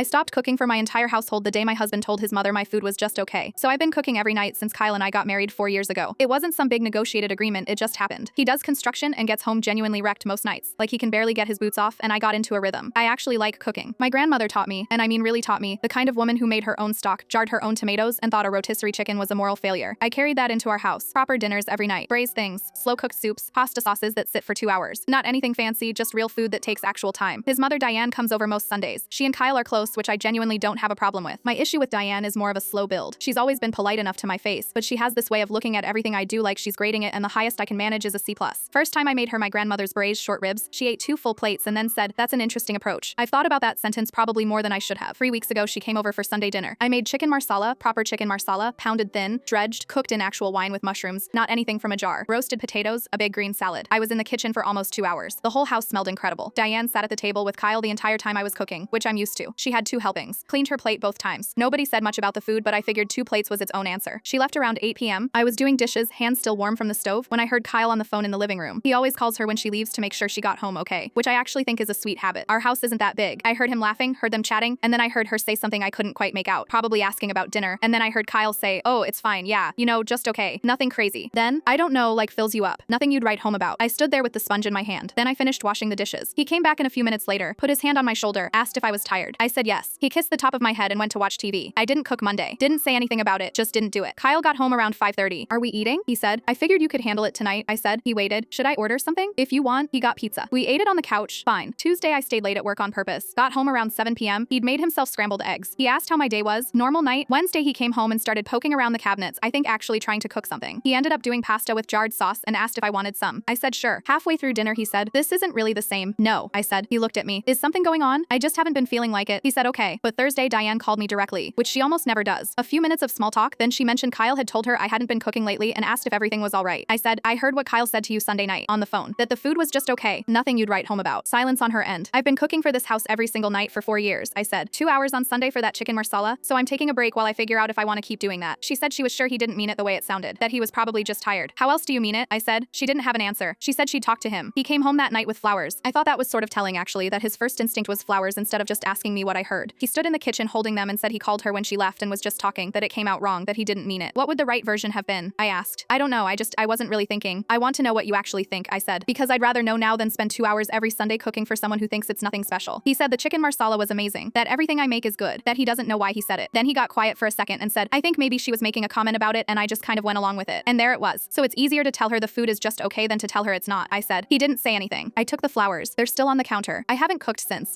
I stopped cooking for my entire household the day my husband told his mother my food was just okay. So I've been cooking every night since Kyle and I got married 4 years ago. It wasn't some big negotiated agreement, it just happened. He does construction and gets home genuinely wrecked most nights. Like he can barely get his boots off, and I got into a rhythm. I actually like cooking. My grandmother taught me, and I mean really taught me, the kind of woman who made her own stock, jarred her own tomatoes, and thought a rotisserie chicken was a moral failure. I carried that into our house. Proper dinners every night. Braised things, slow-cooked soups, pasta sauces that sit for 2 hours. Not anything fancy, just real food that takes actual time. His mother Diane comes over most Sundays. She and Kyle are close, which I genuinely don't have a problem with. My issue with Diane is more of a slow build. She's always been polite enough to my face, but she has this way of looking at everything I do like she's grading it, and the highest I can manage is a C+. First time I made her my grandmother's braised short ribs, she ate 2 full plates and then said, "That's an interesting approach." I've thought about that sentence probably more than I should have. 3 weeks ago she came over for Sunday dinner. I made chicken marsala, proper chicken marsala, pounded thin, dredged, cooked in actual wine with mushrooms, not anything from a jar, roasted potatoes, a big green salad. I was in the kitchen for almost 2 hours. The whole house smelled incredible. Diane sat at the table with Kyle the entire time I was cooking, which I'm used to. She had 2 helpings, cleaned her plate both times. Nobody said much about the food, but I figured 2 plates was its own answer. She left around 8 p.m. I was doing dishes, hands still warm from the stove, when I heard Kyle on the phone in the living room. He always calls her when she leaves to make sure she got home okay, which I actually think is a sweet habit. Our house isn't that big. I heard him laughing, heard them chatting, and then I heard her say something I couldn't quite make out, probably asking about dinner, and then I heard Kyle say, "Oh, it's fine, yeah, you know, just okay. Nothing crazy." Then, I don't know, like fills you up. Nothing you'd write home about. I stood there with the sponge in my hand. Then I finished washing the dishes. He came back in a few minutes later, put his hand on my shoulder, asked if I was tired. I said yes. He kissed the top of my head and went to watch TV. I didn't cook Monday. Didn't say anything about it, just didn't do it. Kyle got home around 5:30. "Are we eating?" he said. "I figured you could handle it tonight," I said. He waited. "Should I order something?" "If you want." He got pizza. We ate it on the couch. Fine. Tuesday I stayed late at work on purpose. Got home around 7 p.m. He'd made himself scrambled eggs. He asked how my day was. Normal night. Wednesday he came home and started poking around the cabinets, I think actually trying to cook something. He ended up doing pasta with jarred sauce and asked if I wanted some. I said sure. Halfway through dinner he said, "This isn't really the same." "No," I said. He looked at me. "Is something going on?" "I just haven't been feeling like it." He said okay. But Thursday Diane called me directly, which she almost never does. A few minutes of small talk, then she mentioned Kyle had told her I hadn't been cooking lately and asked if everything was all right. I said, "I heard what Kyle said to you Sunday night on the phone, that the food was just okay. Nothing you'd write home about." Silence on her end. "I've been cooking for this house every single night for 4 years," I said. 2 hours on Sunday for that chicken marsala, so I'm taking a break while I figure out if I want to keep doing that. She said she was sure he didn't mean it the way it sounded, that he was probably just tired. "How else do you mean it?" I said. She didn't have an answer. She said she'd talk to him. He came home that night with flowers. I thought that was sort of telling actually, that his first instinct was flowers instead of just asking me what I heard. He stood in the kitchen holding them and said he called her when she left and was just talking, that it came out wrong, that he didn't mean it. "What would the right version have been?" I asked. "I don't know, I wasn't really thinking." "I want to know what you actually think," I said, "because I'd rather know now than spend 2 hours every Sunday cooking for someone who thinks it's nothing special." He said the chicken marsala was amazing, that everything I make is good, that he doesn't know why he said it. Then he got quiet for a second and said, "I think maybe she was making a comment about it and I just kind of went along with it." And there it was. "So it's easier to tell her the food is just okay than to tell her it's not," I said. He didn't say anything. I took the flowers. They're still on the counter. I haven't cooked since.